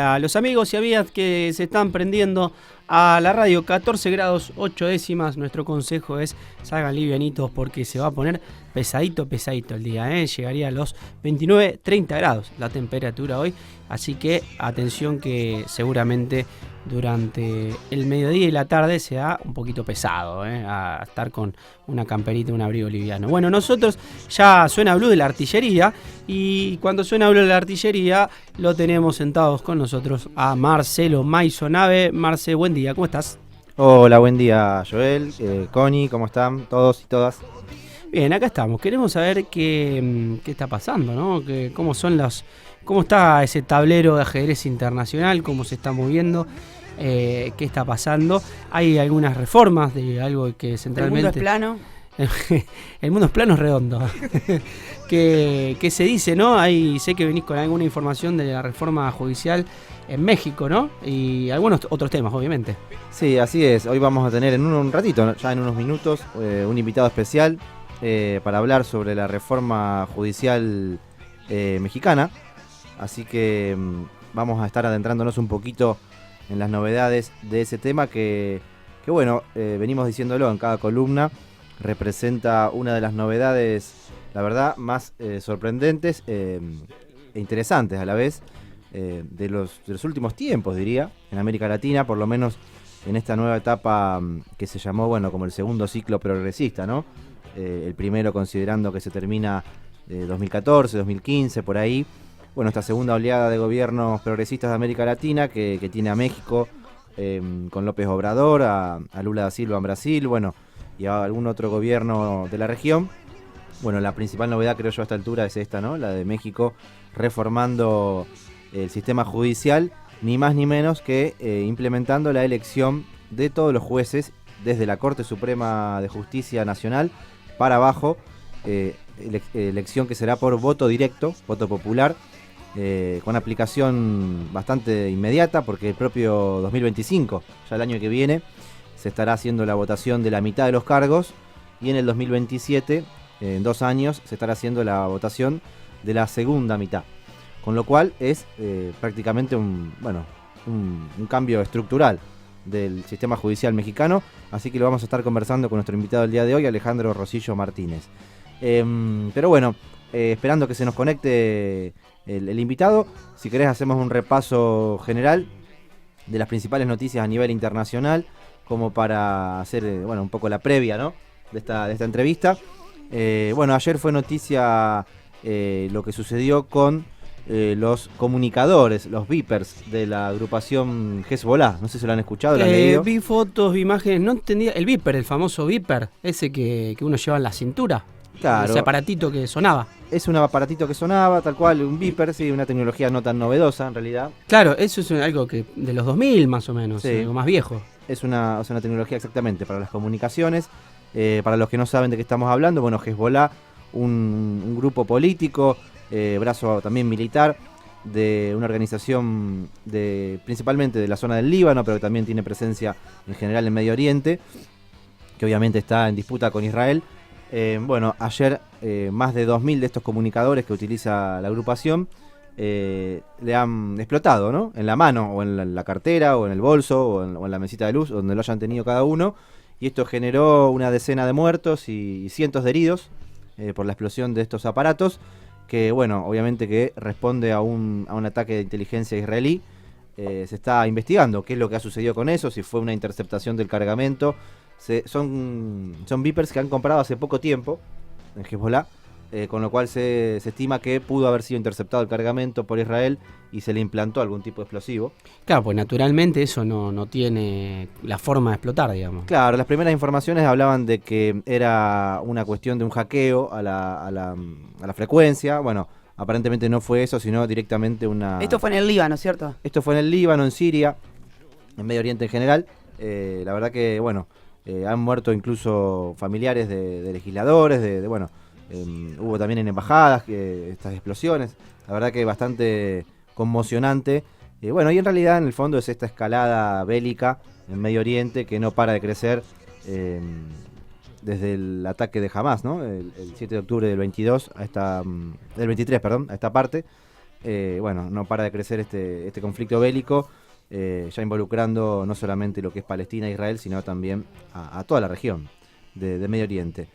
A los amigos y amigas que se están prendiendo a la radio, 14 grados 8 décimas, nuestro consejo es salgan livianitos porque se va a poner pesadito el día, llegaría a los 29-30 grados la temperatura hoy, así que atención que seguramente durante el mediodía y la tarde sea un poquito pesado, a estar con una camperita, un abrigo liviano. Bueno, nosotros ya suena Blue de la artillería y cuando suena Blue de la artillería lo tenemos sentados con nosotros a Marcelo Maisonave. Marce, buen día, ¿cómo estás? Hola, buen día Joel, Connie, ¿cómo están todos y todas? Bien, acá estamos. Queremos saber qué está pasando, ¿no? ¿Cómo está ese tablero de ajedrez internacional? ¿Cómo se está moviendo? ¿Qué está pasando? Hay algunas reformas de algo que centralmente... ¿El mundo es plano? El mundo es plano, es redondo. que se dice, ¿no? Sé que venís con alguna información de la reforma judicial en México, ¿no? Y algunos otros temas, obviamente. Sí, así es. Hoy vamos a tener en un ratito, ya en unos minutos, un invitado especial para hablar sobre la reforma judicial mexicana. Así que vamos a estar adentrándonos un poquito en las novedades de ese tema que bueno, venimos diciéndolo en cada columna, representa una de las novedades, la verdad, más sorprendentes e interesantes a la vez de los últimos tiempos, diría, en América Latina, por lo menos en esta nueva etapa que se llamó, bueno, como el segundo ciclo progresista, ¿no? El primero considerando que se termina 2014, 2015, por ahí. Bueno, esta segunda oleada de gobiernos progresistas de América Latina que tiene a México con López Obrador, a Lula da Silva en Brasil, bueno, y a algún otro gobierno de la región. Bueno, la principal novedad, creo yo, a esta altura es esta, ¿no? La de México reformando el sistema judicial, ni más ni menos que implementando la elección de todos los jueces desde la Corte Suprema de Justicia Nacional para abajo, elección que será por voto directo, voto popular, con aplicación bastante inmediata, porque el propio 2025, ya el año que viene, se estará haciendo la votación de la mitad de los cargos, y en el 2027, en 2 años, se estará haciendo la votación de la segunda mitad. Con lo cual es prácticamente un cambio estructural del sistema judicial mexicano, así que lo vamos a estar conversando con nuestro invitado del día de hoy, Alejandro Rosillo Martínez. Pero bueno, esperando que se nos conecte el invitado, si querés hacemos un repaso general de las principales noticias a nivel internacional, como para hacer un poco la previa, ¿no? de esta entrevista. Ayer fue noticia lo que sucedió con los comunicadores, los Vipers de la agrupación Hezbollah. No sé si lo han escuchado, lo han leído. Vi fotos, vi imágenes, no entendía. El Viper, el famoso Viper, ese que uno lleva en la cintura. Claro. Ese aparatito que sonaba. Es un aparatito que sonaba, tal cual, un Viper, sí, una tecnología no tan novedosa en realidad. Claro, eso es algo que de los 2000 más o menos, sí. Algo más viejo. Es una tecnología exactamente para las comunicaciones. Para los que no saben de qué estamos hablando, bueno, Hezbollah, un grupo político, brazo también militar, de una organización principalmente de la zona del Líbano, pero que también tiene presencia en general en Medio Oriente, que obviamente está en disputa con Israel. Ayer más de 2.000 de estos comunicadores que utiliza la agrupación le han explotado, ¿no? En la mano, o en la cartera, o en el bolso, o en la mesita de luz, donde lo hayan tenido cada uno. Y esto generó una decena de muertos y cientos de heridos por la explosión de estos aparatos, que obviamente que responde a un ataque de inteligencia israelí. Se está investigando qué es lo que ha sucedido con eso, si fue una interceptación del cargamento. Son Vipers que han comprado hace poco tiempo en Hezbollah, con lo cual se estima que pudo haber sido interceptado el cargamento por Israel y se le implantó algún tipo de explosivo. Claro, pues naturalmente eso no tiene la forma de explotar, digamos. Claro, las primeras informaciones hablaban de que era una cuestión de un hackeo a la frecuencia. Bueno, aparentemente no fue eso, sino directamente una... Esto fue en el Líbano, ¿cierto? Esto fue en el Líbano, en Siria, en Medio Oriente en general. La verdad que, han muerto incluso familiares de legisladores, hubo también en embajadas estas explosiones. La verdad que bastante conmocionante. Y en realidad en el fondo es esta escalada bélica en Medio Oriente que no para de crecer desde el ataque de Hamás, ¿no? El 7 de octubre del 23, a esta parte. bueno, no para de crecer este conflicto bélico, ya involucrando no solamente lo que es Palestina e Israel, sino también a toda la región de Medio Oriente.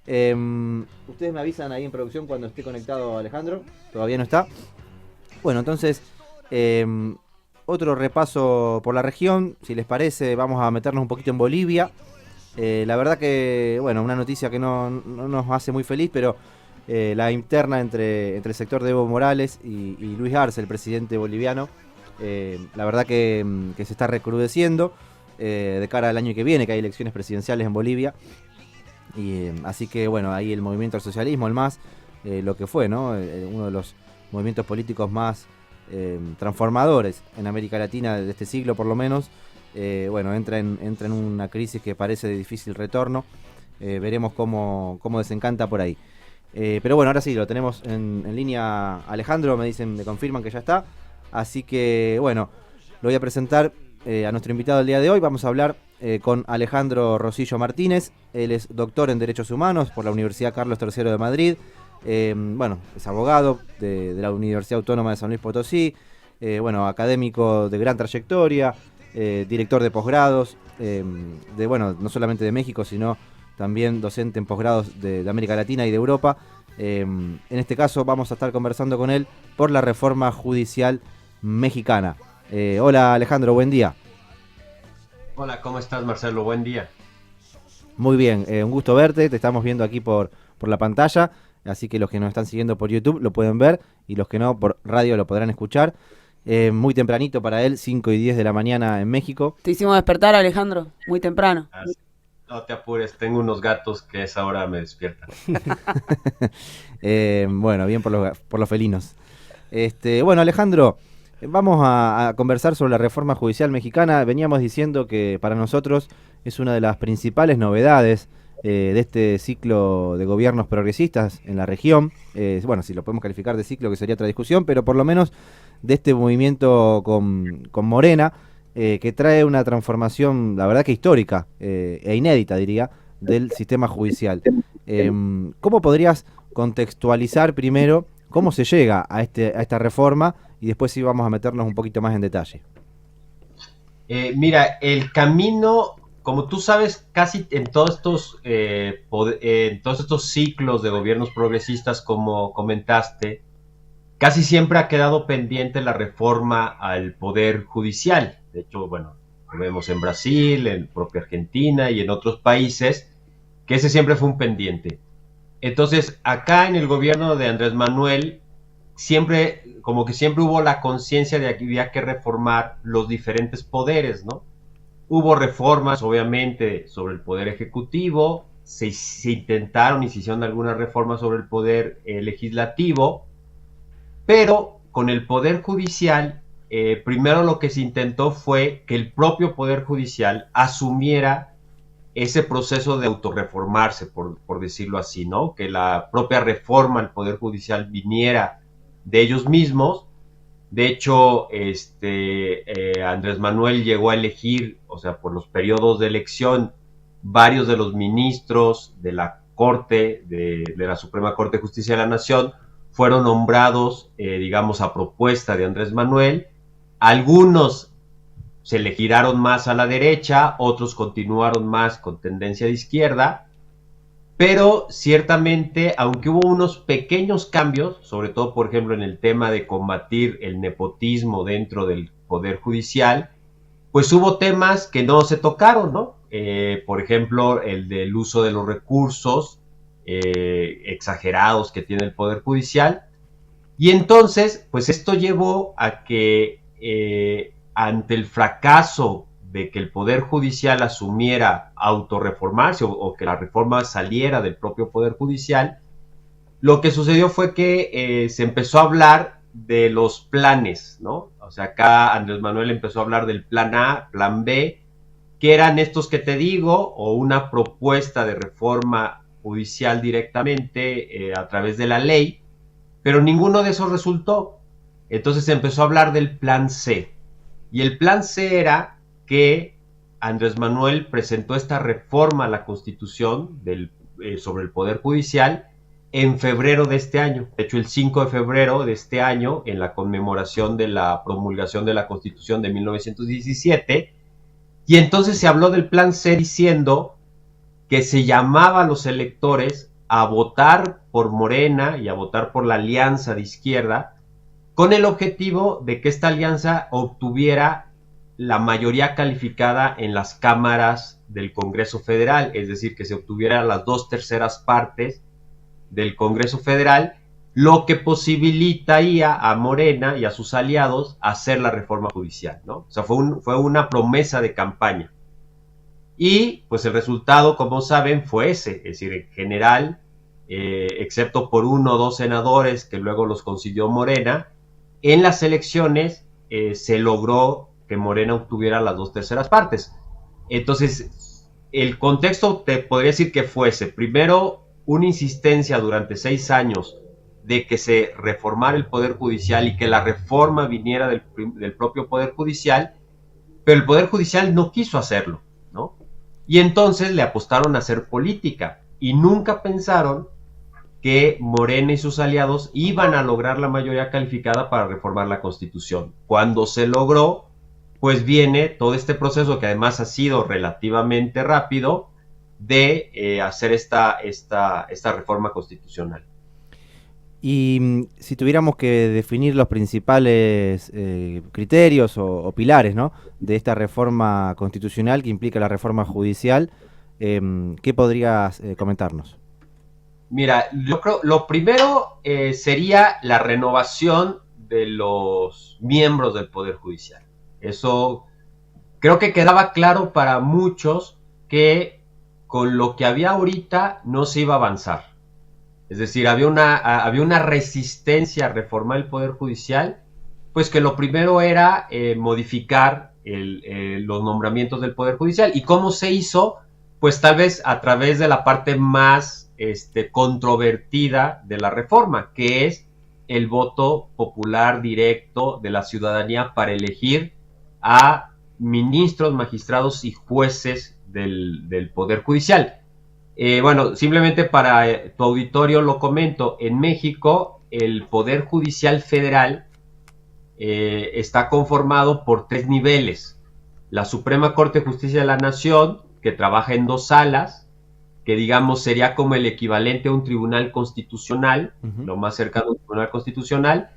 Ustedes me avisan ahí en producción cuando esté conectado Alejandro. Todavía no está. Bueno, entonces, otro repaso por la región. Si les parece, vamos a meternos un poquito en Bolivia. La verdad que, bueno, una noticia que no nos hace muy feliz, pero la interna entre el sector de Evo Morales y Luis Arce, el presidente boliviano, la verdad que se está recrudeciendo de cara al año que viene, que hay elecciones presidenciales en Bolivia. Y así que, bueno, ahí el movimiento al socialismo, el MAS, lo que fue, ¿no? Uno de los movimientos políticos más transformadores en América Latina de este siglo, por lo menos. Bueno, entra en una crisis que parece de difícil retorno. Veremos cómo desencanta por ahí. Pero bueno, ahora sí, lo tenemos en línea Alejandro, me confirman que ya está. Así que, bueno, lo voy a presentar a nuestro invitado del día de hoy. Vamos a hablar con Alejandro Rosillo Martínez. Él es doctor en Derechos Humanos por la Universidad Carlos III de Madrid. Bueno, es abogado de la Universidad Autónoma de San Luis Potosí. Bueno, académico de gran trayectoria. Director de posgrados, bueno, no solamente de México, sino también docente en posgrados de América Latina y de Europa. En este caso vamos a estar conversando con él por la reforma judicial mexicana. Hola Alejandro, buen día. Hola, ¿cómo estás, Marcelo? Buen día. Muy bien, un gusto verte, te estamos viendo aquí por la pantalla, así que los que nos están siguiendo por YouTube lo pueden ver y los que no por radio lo podrán escuchar. Muy tempranito para él, 5:10 de la mañana en México. Te hicimos despertar, Alejandro, muy temprano. No te apures, tengo unos gatos que a esa hora me despiertan. Bueno, bien por los felinos. Bueno, Alejandro, vamos a conversar sobre la reforma judicial mexicana. Veníamos diciendo que para nosotros es una de las principales novedades de este ciclo de gobiernos progresistas en la región. Bueno, si lo podemos calificar de ciclo, que sería otra discusión, pero por lo menos de este movimiento con Morena, que trae una transformación, la verdad que histórica e inédita, diría, del sistema judicial. ¿Cómo podrías contextualizar primero cómo se llega a esta reforma y después sí vamos a meternos un poquito más en detalle? Mira, el camino, como tú sabes, casi en todos estos ciclos de gobiernos progresistas, como comentaste, casi siempre ha quedado pendiente la reforma al poder judicial. De hecho, bueno, lo vemos en Brasil, en propia Argentina y en otros países, que ese siempre fue un pendiente. Entonces, acá en el gobierno de Andrés Manuel, siempre hubo la conciencia de que había que reformar los diferentes poderes, ¿no? Hubo reformas, obviamente, sobre el poder ejecutivo, se intentaron y se hicieron algunas reformas sobre el poder legislativo, pero con el Poder Judicial, primero lo que se intentó fue que el propio Poder Judicial asumiera ese proceso de autorreformarse, por decirlo así, ¿no? Que la propia reforma al Poder Judicial viniera de ellos mismos. De hecho, Andrés Manuel llegó a elegir, o sea, por los periodos de elección, varios de los ministros de la Corte, de la Suprema Corte de Justicia de la Nación, fueron nombrados, digamos, a propuesta de Andrés Manuel. Algunos se le giraron más a la derecha, otros continuaron más con tendencia de izquierda, pero ciertamente, aunque hubo unos pequeños cambios, sobre todo, por ejemplo, en el tema de combatir el nepotismo dentro del Poder Judicial, pues hubo temas que no se tocaron, ¿no? Por ejemplo, el del uso de los recursos exagerados que tiene el Poder Judicial. Y entonces, pues esto llevó a que ante el fracaso de que el Poder Judicial asumiera autorreformarse o que la reforma saliera del propio Poder Judicial, lo que sucedió fue que se empezó a hablar de los planes, ¿no? O sea, acá Andrés Manuel empezó a hablar del plan A, plan B, que eran estos que te digo, o una propuesta de reforma judicial directamente a través de la ley, pero ninguno de esos resultó. Entonces se empezó a hablar del plan C. Y el plan C era que Andrés Manuel presentó esta reforma a la Constitución sobre el Poder Judicial, en febrero de este año. De hecho, el 5 de febrero de este año, en la conmemoración de la promulgación de la Constitución de 1917, y entonces se habló del Plan C diciendo que se llamaba a los electores a votar por Morena y a votar por la alianza de izquierda, con el objetivo de que esta alianza obtuviera la mayoría calificada en las cámaras del Congreso Federal, es decir, que se obtuviera las 2/3 partes del Congreso Federal, lo que posibilitaría a Morena y a sus aliados hacer la reforma judicial, ¿no? O sea, fue una promesa de campaña. Y pues el resultado, como saben, fue ese, es decir, en general, excepto por 1 o 2 senadores que luego los consiguió Morena, en las elecciones se logró que Morena obtuviera las 2/3 partes. Entonces, el contexto te podría decir que fuese, primero, una insistencia durante 6 años de que se reformara el Poder Judicial y que la reforma viniera del propio Poder Judicial, pero el Poder Judicial no quiso hacerlo, ¿no? Y entonces le apostaron a hacer política y nunca pensaron que Morena y sus aliados iban a lograr la mayoría calificada para reformar la Constitución. Cuando se logró, pues viene todo este proceso que además ha sido relativamente rápido de hacer esta reforma constitucional. Y si tuviéramos que definir los principales criterios o pilares, ¿no?, de esta reforma constitucional que implica la reforma judicial, ¿qué podrías comentarnos? Mira, yo creo lo primero sería la renovación de los miembros del Poder Judicial. Eso creo que quedaba claro para muchos que con lo que había ahorita no se iba a avanzar. Es decir, había una resistencia a reformar el Poder Judicial, pues que lo primero era modificar los nombramientos del Poder Judicial. ¿Y cómo se hizo? Pues tal vez a través de la parte más controvertida de la reforma, que es el voto popular directo de la ciudadanía para elegir a ministros, magistrados y jueces del Poder Judicial. Bueno, simplemente para tu auditorio lo comento, en México el Poder Judicial Federal está conformado por 3 niveles. La Suprema Corte de Justicia de la Nación, que trabaja en 2 salas, que digamos sería como el equivalente a un tribunal constitucional, lo más cercano a un tribunal constitucional.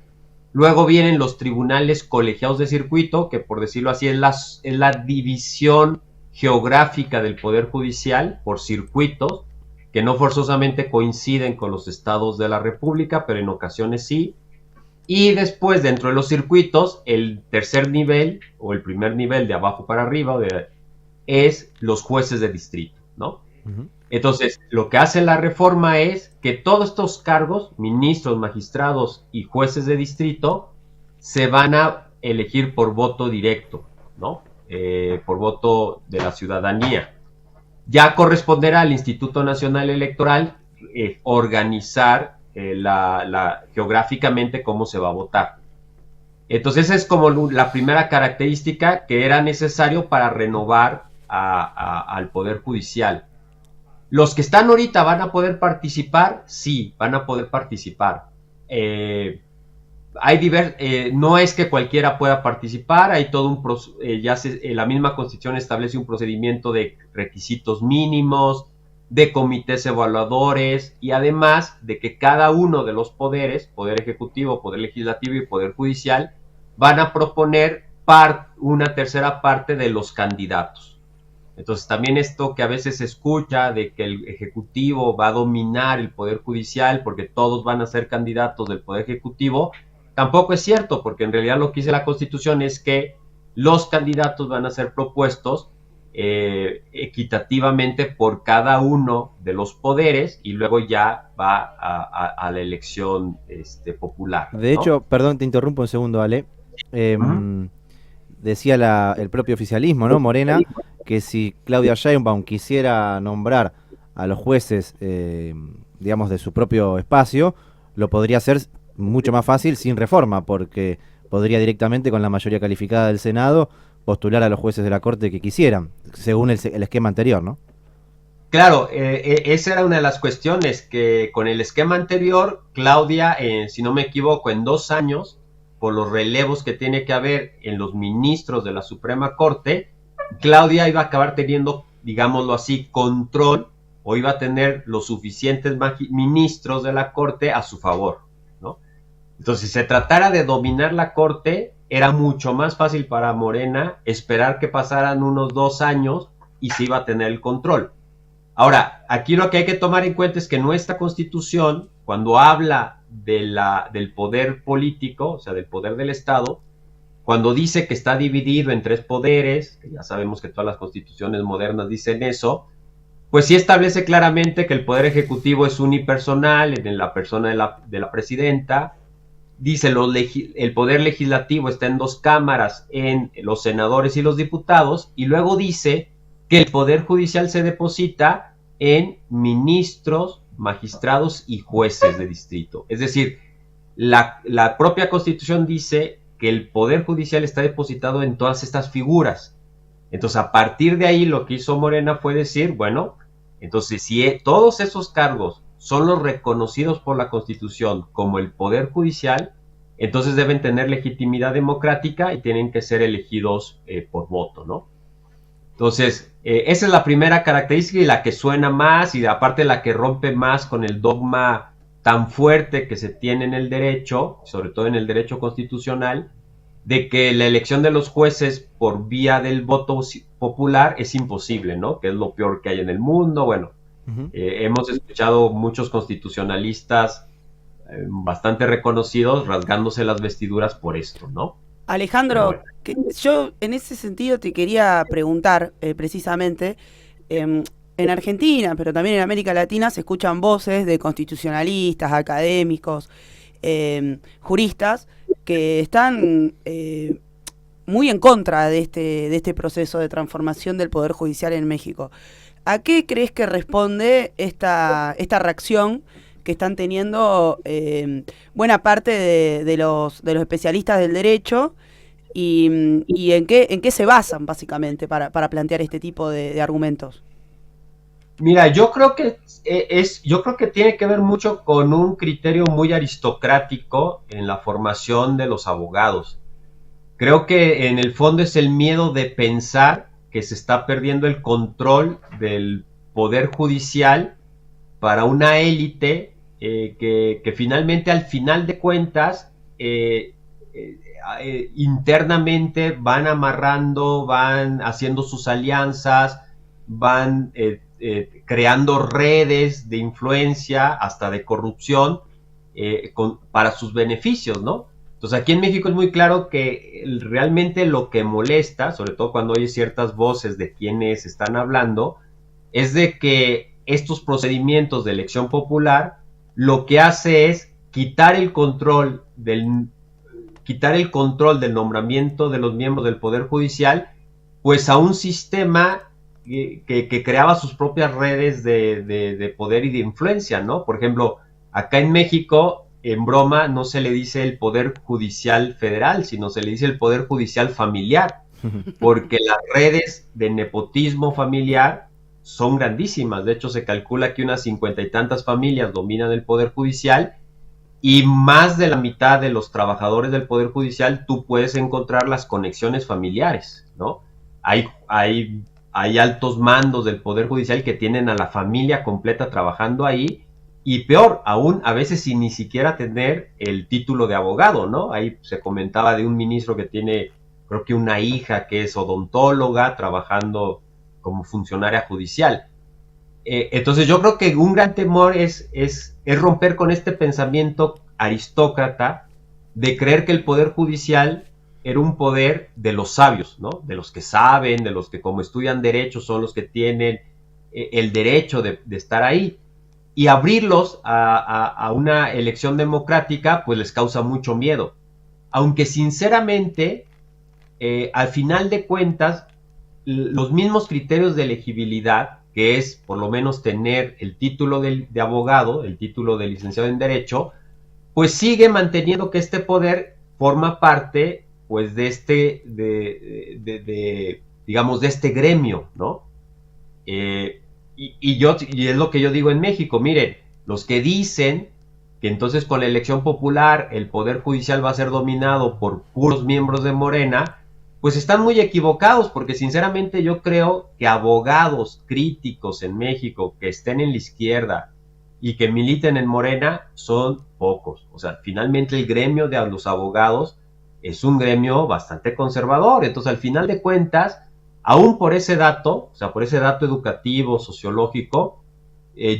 Luego vienen los tribunales colegiados de circuito, que por decirlo así es la división geográfica del Poder Judicial por circuitos, que no forzosamente coinciden con los estados de la República, pero en ocasiones sí. Y después, dentro de los circuitos, el tercer nivel, o el primer nivel de abajo para arriba, es los jueces de distrito, ¿no? Entonces, lo que hace la reforma es que todos estos cargos, ministros, magistrados y jueces de distrito, se van a elegir por voto directo, ¿no? Por voto de la ciudadanía. Ya corresponderá al Instituto Nacional Electoral organizar geográficamente cómo se va a votar. Entonces, esa es como la primera característica que era necesario para renovar al Poder Judicial. Los que están ahorita van a poder participar, sí, van a poder participar. No es que cualquiera pueda participar, hay todo la misma Constitución establece un procedimiento de requisitos mínimos, de comités evaluadores, y además de que cada uno de los poderes, Poder Ejecutivo, Poder Legislativo y Poder Judicial, van a proponer una tercera parte de los candidatos. Entonces también esto que a veces se escucha de que el Ejecutivo va a dominar el Poder Judicial porque todos van a ser candidatos del Poder Ejecutivo, tampoco es cierto, porque en realidad lo que dice la Constitución es que los candidatos van a ser propuestos equitativamente por cada uno de los poderes y luego ya va a la elección popular, ¿no? De hecho, perdón, te interrumpo un segundo, Ale. Decía el propio oficialismo, ¿no?, Morena, que si Claudia Sheinbaum quisiera nombrar a los jueces, digamos, de su propio espacio, lo podría hacer mucho más fácil sin reforma, porque podría directamente con la mayoría calificada del Senado postular a los jueces de la Corte que quisieran, según el esquema anterior, ¿no? Claro, esa era una de las cuestiones, que con el esquema anterior, Claudia, si no me equivoco, en 2 años, por los relevos que tiene que haber en los ministros de la Suprema Corte, Claudia iba a acabar teniendo, digámoslo así, control, o iba a tener los suficientes ministros de la Corte a su favor, ¿no? Entonces, si se tratara de dominar la Corte, era mucho más fácil para Morena esperar que pasaran unos 2 años y se iba a tener el control. Ahora, aquí lo que hay que tomar en cuenta es que nuestra Constitución, cuando habla del poder político, o sea, del poder del Estado, cuando dice que está dividido en 3 poderes, que ya sabemos que todas las constituciones modernas dicen eso, pues sí establece claramente que el poder ejecutivo es unipersonal en la persona de la presidenta. Dice el poder legislativo está en 2 cámaras, en los senadores y los diputados, y luego dice que el poder judicial se deposita en ministros, magistrados y jueces de distrito. Es decir, la propia Constitución dice que el poder judicial está depositado en todas estas figuras. Entonces, a partir de ahí, lo que hizo Morena fue decir, bueno, entonces si todos esos cargos son los reconocidos por la Constitución como el poder judicial, entonces deben tener legitimidad democrática y tienen que ser elegidos por voto, ¿no? Entonces, esa es la primera característica y la que suena más, y aparte la que rompe más con el dogma tan fuerte que se tiene en el derecho, sobre todo en el derecho constitucional, de que la elección de los jueces por vía del voto popular es imposible, ¿no? Que es lo peor que hay en el mundo. Bueno, hemos escuchado muchos constitucionalistas bastante reconocidos rasgándose las vestiduras por esto, ¿no? Alejandro, Bueno. yo en ese sentido te quería preguntar precisamente, en Argentina, pero también en América Latina, se escuchan voces de constitucionalistas, académicos, juristas, que están muy en contra de este proceso de transformación del Poder Judicial en México. ¿A qué crees que responde esta reacción que están teniendo buena parte de los especialistas del derecho, y en qué se basan básicamente para plantear este tipo de argumentos? Mira, yo creo que tiene que ver mucho con un criterio muy aristocrático en la formación de los abogados. Creo que en el fondo es el miedo de pensar que se está perdiendo el control del poder judicial para una élite que finalmente, al final de cuentas, internamente van amarrando, van haciendo sus alianzas, van creando redes de influencia, hasta de corrupción, para sus beneficios, ¿no? Entonces, aquí en México es muy claro que realmente lo que molesta, sobre todo cuando oyes ciertas voces de quienes están hablando, es de que estos procedimientos de elección popular lo que hace es quitar el control del nombramiento de los miembros del Poder Judicial, pues a un sistema que creaba sus propias redes de poder y de influencia, ¿no? Por ejemplo, acá en México, en broma, no se le dice el Poder Judicial Federal, sino se le dice el Poder Judicial Familiar, porque las redes de nepotismo familiar son grandísimas. De hecho, se calcula que unas 50 y tantas familias dominan el Poder Judicial, y más de la mitad de los trabajadores del Poder Judicial tú puedes encontrar las conexiones familiares, ¿no? Hay altos mandos del Poder Judicial que tienen a la familia completa trabajando ahí, y peor aún, a veces sin ni siquiera tener el título de abogado, ¿no? Ahí se comentaba de un ministro que tiene, creo que una hija que es odontóloga trabajando como funcionaria judicial. Entonces yo creo que un gran temor es romper con este pensamiento aristócrata de creer que el Poder Judicial era un poder de los sabios, ¿no? De los que saben, de los que, como estudian derecho, son los que tienen el derecho de estar ahí. Y abrirlos a una elección democrática, pues les causa mucho miedo. Aunque sinceramente, al final de cuentas, los mismos criterios de elegibilidad, que es por lo menos tener el título de abogado, el título de licenciado en Derecho, pues sigue manteniendo que este poder forma parte, pues, de este gremio, ¿no? y es lo que yo digo en México, miren, los que dicen que entonces con la elección popular el Poder Judicial va a ser dominado por puros miembros de Morena, pues están muy equivocados, porque sinceramente yo creo que abogados críticos en México que estén en la izquierda y que militen en Morena son pocos. O sea, finalmente el gremio de los abogados es un gremio bastante conservador. Entonces, al final de cuentas, aún por ese dato, o sea, por ese dato educativo, sociológico,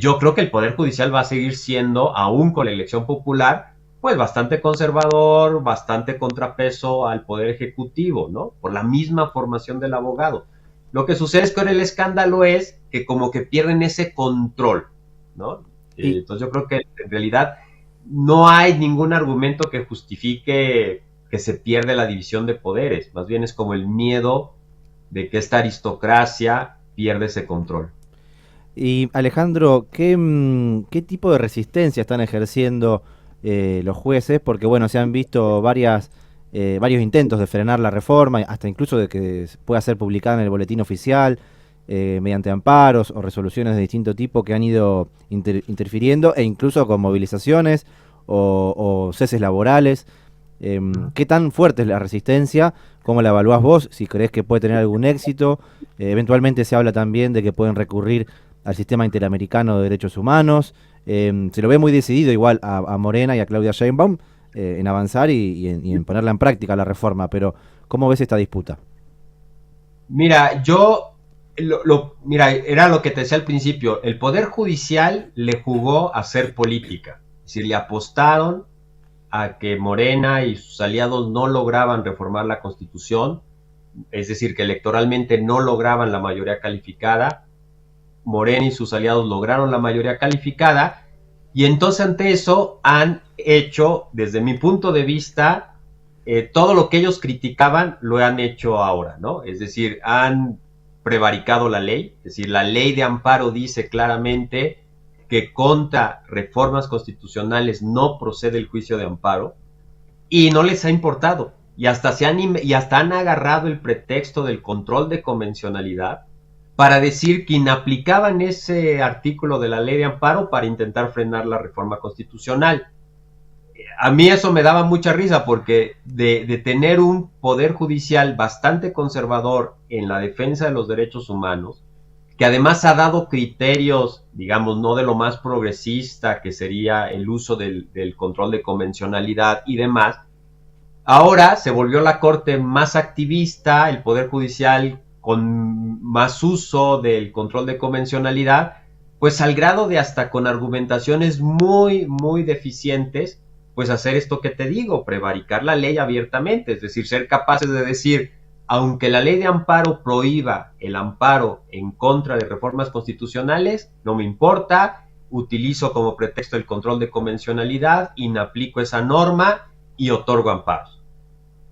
yo creo que el Poder Judicial va a seguir siendo, aún con la elección popular, pues bastante conservador, bastante contrapeso al Poder Ejecutivo, ¿no? Por la misma formación del abogado. Lo que sucede es que ahora el escándalo es que como que pierden ese control, ¿no? Entonces yo creo que en realidad no hay ningún argumento que justifique que se pierde la división de poderes, más bien es como el miedo de que esta aristocracia pierde ese control. Y Alejandro, ¿qué tipo de resistencia están ejerciendo los jueces? Porque bueno, se han visto varios intentos de frenar la reforma, hasta incluso de que pueda ser publicada en el boletín oficial, mediante amparos o resoluciones de distinto tipo que han ido interfiriendo, e incluso con movilizaciones o ceses laborales. ¿Qué tan fuerte es la resistencia? ¿Cómo la evaluás vos? Si creés que puede tener algún éxito. Eventualmente se habla también de que pueden recurrir al sistema interamericano de derechos humanos. Se lo ve muy decidido igual a Morena y a Claudia Sheinbaum en avanzar y en ponerla en práctica la reforma, pero ¿cómo ves esta disputa? Mira, mira, era lo que te decía al principio, el Poder Judicial le jugó a hacer política, es decir, le apostaron a que Morena y sus aliados no lograban reformar la Constitución, es decir, que electoralmente no lograban la mayoría calificada. Morena y sus aliados lograron la mayoría calificada, y entonces ante eso han hecho, desde mi punto de vista, todo lo que ellos criticaban lo han hecho ahora, ¿no? Es decir, han prevaricado la ley, es decir, la ley de amparo dice claramente que contra reformas constitucionales no procede el juicio de amparo, y no les ha importado, y hasta han agarrado el pretexto del control de convencionalidad para decir que inaplicaban ese artículo de la ley de amparo para intentar frenar la reforma constitucional. A mí eso me daba mucha risa, porque de tener un poder judicial bastante conservador en la defensa de los derechos humanos, que además ha dado criterios, digamos, no de lo más progresista, que sería el uso del control de convencionalidad y demás, ahora se volvió la Corte más activista, el Poder Judicial con más uso del control de convencionalidad, pues al grado de hasta con argumentaciones muy, muy deficientes, pues hacer esto que te digo, prevaricar la ley abiertamente, es decir, ser capaces de decir, aunque la ley de amparo prohíba el amparo en contra de reformas constitucionales, no me importa, utilizo como pretexto el control de convencionalidad, inaplico esa norma y otorgo amparos.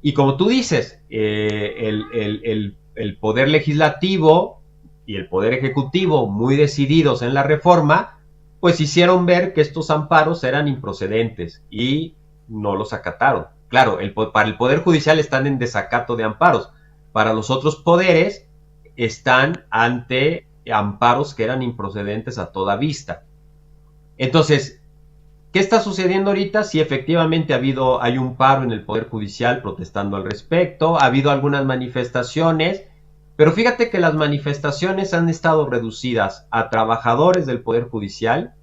Y como tú dices, el poder legislativo y el poder ejecutivo, muy decididos en la reforma, pues hicieron ver que estos amparos eran improcedentes y no los acataron. Claro, para el Poder Judicial están en desacato de amparos, para los otros poderes están ante amparos que eran improcedentes a toda vista. Entonces, ¿qué está sucediendo ahorita? Sí, efectivamente hay un paro en el Poder Judicial protestando al respecto, ha habido algunas manifestaciones, pero fíjate que las manifestaciones han estado reducidas a trabajadores del Poder Judicial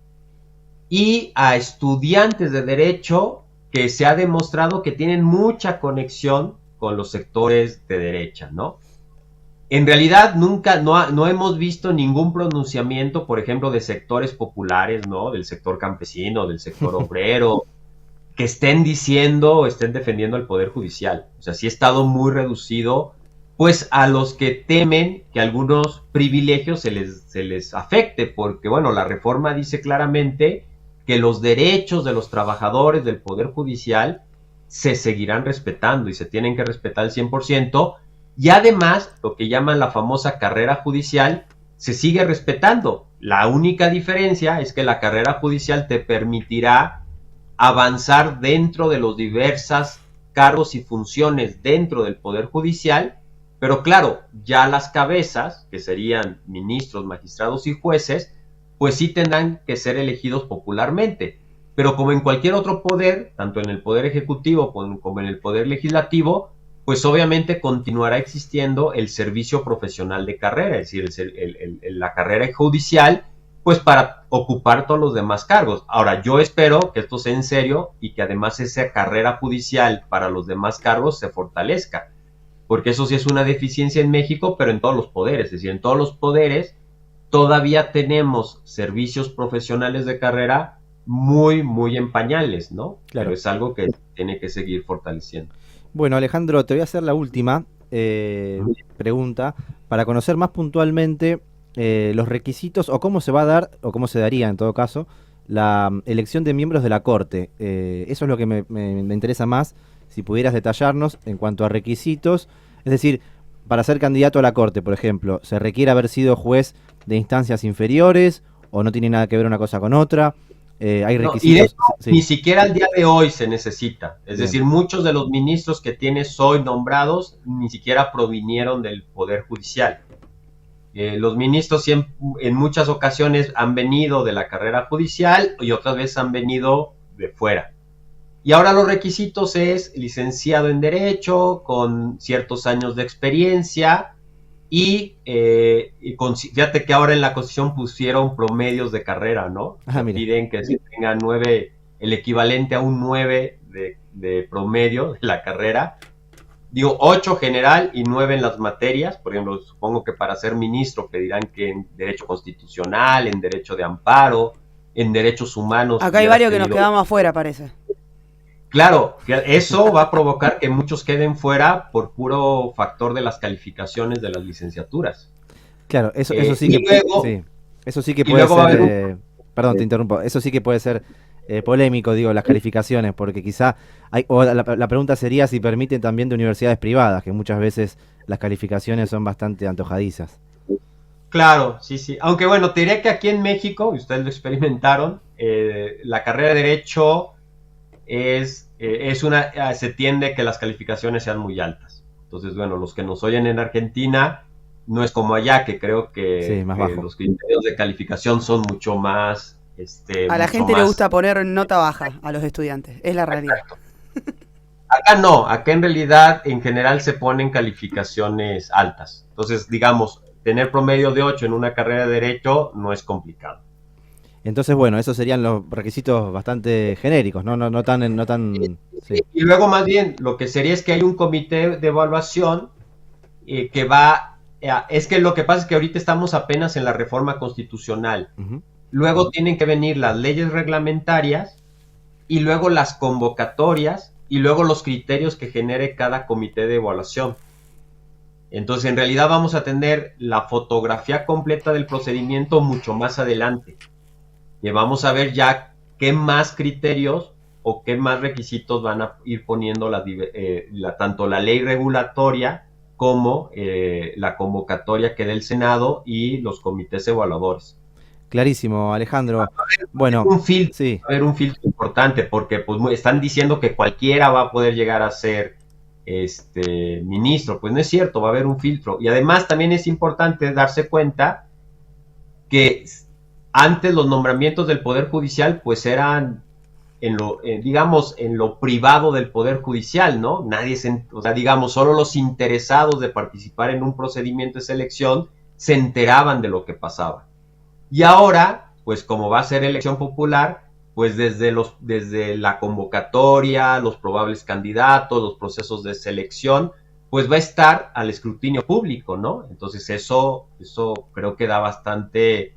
y a estudiantes de derecho que se ha demostrado que tienen mucha conexión con los sectores de derecha, ¿no? En realidad no hemos visto ningún pronunciamiento, por ejemplo, de sectores populares, ¿no? Del sector campesino, del sector obrero, que estén diciendo o estén defendiendo el Poder Judicial. O sea, sí ha estado muy reducido, pues, a los que temen que algunos privilegios se les afecte, porque, bueno, la reforma dice claramente que los derechos de los trabajadores del Poder Judicial se seguirán respetando y se tienen que respetar al 100%, y además lo que llaman la famosa carrera judicial se sigue respetando. La única diferencia es que la carrera judicial te permitirá avanzar dentro de los diversos cargos y funciones dentro del Poder Judicial, Pero claro, ya las cabezas, que serían ministros, magistrados y jueces, pues sí tendrán que ser elegidos popularmente. Pero como en cualquier otro poder, tanto en el poder ejecutivo como en el poder legislativo, pues obviamente continuará existiendo el servicio profesional de carrera, es decir, la carrera judicial, pues para ocupar todos los demás cargos. Ahora, yo espero que esto sea en serio y que además esa carrera judicial para los demás cargos se fortalezca, porque eso sí es una deficiencia en México, pero en todos los poderes, es decir, en todos los poderes todavía tenemos servicios profesionales de carrera muy, muy en pañales, ¿no? Claro. Pero es algo que tiene que seguir fortaleciendo. Bueno, Alejandro, te voy a hacer la última pregunta para conocer más puntualmente los requisitos o cómo se va a dar, o cómo se daría en todo caso, la elección de miembros de la Corte. Eso es lo que me interesa más, si pudieras detallarnos en cuanto a requisitos. Es decir, para ser candidato a la Corte, por ejemplo, ¿se requiere haber sido juez de instancias inferiores o no tiene nada que ver una cosa con otra? Hay requisitos. Y de hecho, sí. Ni siquiera al día de hoy se necesita. Es decir, muchos de los ministros que tienes hoy nombrados ni siquiera provinieron del Poder Judicial. Los ministros en muchas ocasiones han venido de la carrera judicial y otras veces han venido de fuera. Y ahora los requisitos es licenciado en Derecho, con ciertos años de experiencia, y fíjate que ahora en la Constitución pusieron promedios de carrera, ¿no? Piden que se tenga 9, el equivalente a un 9 de promedio de la carrera. Digo, 8 general y 9 en las materias. Por ejemplo, supongo que para ser ministro pedirán que en Derecho Constitucional, en Derecho de Amparo, en Derechos Humanos. Acá hay varios que nos quedamos afuera, parece. Claro, eso va a provocar que muchos queden fuera por puro factor de las calificaciones de las licenciaturas. Claro, eso sí que luego, sí. Eso sí que puede ser, perdón, te interrumpo. Eso sí que puede ser polémico, digo, las calificaciones, porque quizá la pregunta sería si permiten también de universidades privadas, que muchas veces las calificaciones son bastante antojadizas. Claro, sí. Aunque bueno, te diré que aquí en México, y ustedes lo experimentaron, la carrera de Derecho se tiende que las calificaciones sean muy altas. Entonces, bueno, los que nos oyen en Argentina, no es como allá, que creo que los criterios de calificación son mucho más... a la gente le gusta poner nota baja a los estudiantes, es la realidad. Acá no, acá en realidad en general se ponen calificaciones altas. Entonces, digamos, tener promedio de 8 en una carrera de Derecho no es complicado. Entonces, bueno, esos serían los requisitos bastante genéricos, no tan sí. Y luego más bien, lo que sería es que hay un comité de evaluación que va... es que lo que pasa es que ahorita estamos apenas en la reforma constitucional. Luego tienen que venir las leyes reglamentarias y luego las convocatorias y luego los criterios que genere cada comité de evaluación. Entonces, en realidad vamos a tener la fotografía completa del procedimiento mucho más adelante. Y vamos a ver ya qué más criterios o qué más requisitos van a ir poniendo tanto la ley regulatoria como la convocatoria que dé el Senado y los comités evaluadores. Clarísimo, Alejandro. Bueno, va a haber un filtro importante porque pues, están diciendo que cualquiera va a poder llegar a ser ministro. Pues no es cierto, va a haber un filtro. Y además también es importante darse cuenta que antes los nombramientos del Poder Judicial pues eran en lo privado del Poder Judicial, ¿no? Digamos, solo los interesados de participar en un procedimiento de selección se enteraban de lo que pasaba. Y ahora, pues como va a ser elección popular, pues desde la convocatoria, los probables candidatos, los procesos de selección, pues va a estar al escrutinio público, ¿no? Entonces eso creo que da bastante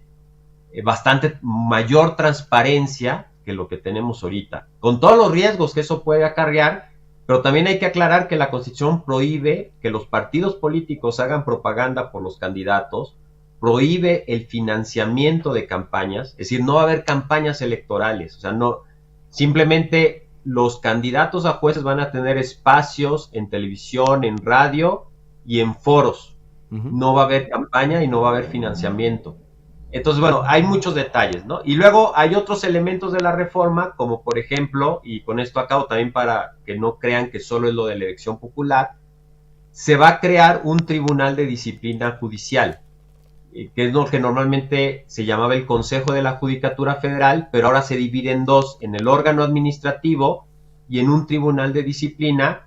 mayor transparencia que lo que tenemos ahorita, con todos los riesgos que eso puede acarrear, pero también hay que aclarar que la Constitución prohíbe que los partidos políticos hagan propaganda por los candidatos, prohíbe el financiamiento de campañas, es decir, no va a haber campañas electorales, o sea, no, simplemente los candidatos a jueces van a tener espacios en televisión, en radio y en foros, no va a haber campaña y no va a haber financiamiento. Entonces, bueno, hay muchos detalles, ¿no? Y luego hay otros elementos de la reforma, como por ejemplo, y con esto acabo también para que no crean que solo es lo de la elección popular, se va a crear un tribunal de disciplina judicial, que es lo que normalmente se llamaba el Consejo de la Judicatura Federal, pero ahora se divide en dos, en el órgano administrativo y en un tribunal de disciplina,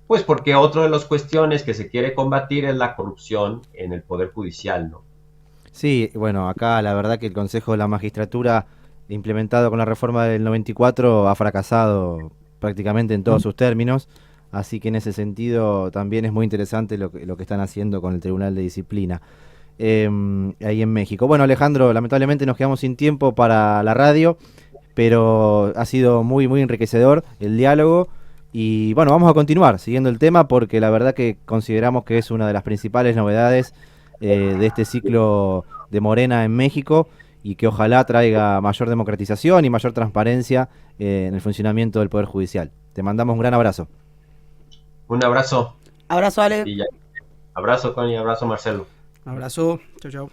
pues porque otra de las cuestiones que se quiere combatir es la corrupción en el Poder Judicial, ¿no? Sí, bueno, acá la verdad que el Consejo de la Magistratura, implementado con la reforma del 94, ha fracasado prácticamente en todos sus términos, así que en ese sentido también es muy interesante lo que están haciendo con el Tribunal de Disciplina ahí en México. Bueno, Alejandro, lamentablemente nos quedamos sin tiempo para la radio, pero ha sido muy, muy enriquecedor el diálogo. Y bueno, vamos a continuar siguiendo el tema porque la verdad que consideramos que es una de las principales novedades de este ciclo de Morena en México y que ojalá traiga mayor democratización y mayor transparencia en el funcionamiento del Poder Judicial. Te mandamos un gran abrazo. Un abrazo. Abrazo, Ale. Y ya. Abrazo, Connie, abrazo, Marcelo. Abrazo, chau, chau.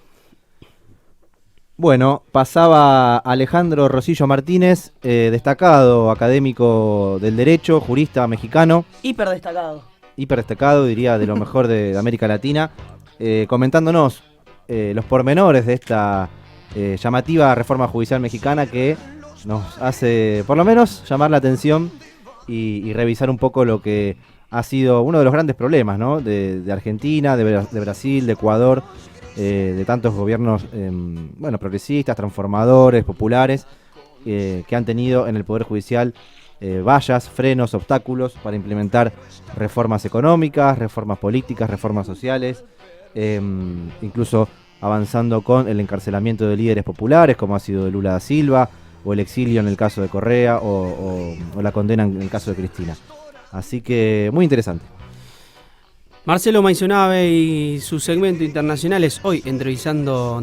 Bueno, pasaba Alejandro Rosillo Martínez, destacado académico del derecho, jurista mexicano. Hiper destacado. Hiper destacado, diría, de lo mejor de América Latina, comentándonos los pormenores de esta llamativa reforma judicial mexicana que nos hace, por lo menos, llamar la atención y revisar un poco lo que ha sido uno de los grandes problemas, ¿no? de Argentina, de Brasil, de Ecuador, de tantos gobiernos progresistas, transformadores, populares, que han tenido en el Poder Judicial vallas, frenos, obstáculos para implementar reformas económicas, reformas políticas, reformas sociales, incluso avanzando con el encarcelamiento de líderes populares como ha sido de Lula da Silva, o el exilio en el caso de Correa, o la condena en el caso de Cristina. Así que muy interesante. Marcelo Maisonave y su segmento internacional es hoy entrevistando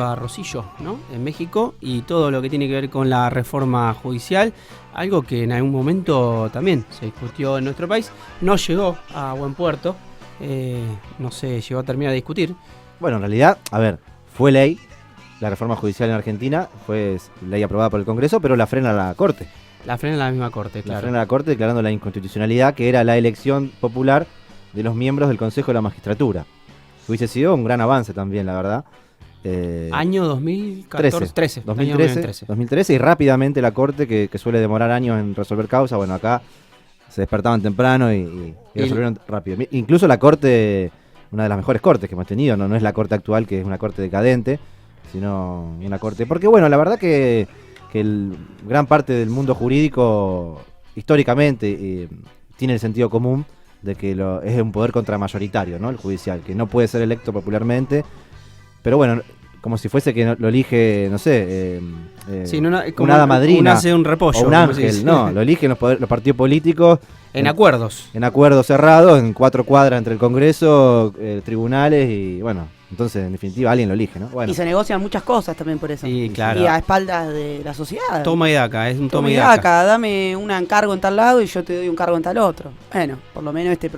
a Rosillo, ¿no? En México, y todo lo que tiene que ver con la reforma judicial, algo que en algún momento también se discutió en nuestro país, no llegó a buen puerto, no se llegó a terminar de discutir. Bueno, en realidad, a ver, fue ley, la reforma judicial en Argentina, fue ley aprobada por el Congreso, pero la frena la Corte. La frena la misma Corte, claro. La frena la Corte declarando la inconstitucionalidad, que era la elección popular de los miembros del Consejo de la Magistratura. Hubiese sido un gran avance también, la verdad. Año 2013, 2013, y rápidamente la Corte, que suele demorar años en resolver causas, bueno, acá se despertaban temprano y resolvieron rápido. Incluso la Corte, una de las mejores cortes que hemos tenido, no es la Corte actual, que es una Corte decadente, sino una Corte... Porque bueno, la verdad que gran parte del mundo jurídico, históricamente, tiene el sentido común de que es un poder contramayoritario, ¿no? El judicial, que no puede ser electo popularmente, pero bueno, como si fuese que lo elige, no sé, sí, una hada madrina, un repollo, o un ángel, no, lo eligen los partidos políticos en acuerdos. En acuerdos cerrados, en 4 cuadras entre el Congreso, tribunales y bueno, entonces en definitiva alguien lo elige, ¿no? Bueno. Y se negocian muchas cosas también por eso. Sí, claro. Y a espaldas de la sociedad. Toma y daca, es un toma y daca. Dame un encargo en tal lado y yo te doy un cargo en tal otro. Bueno, por lo menos este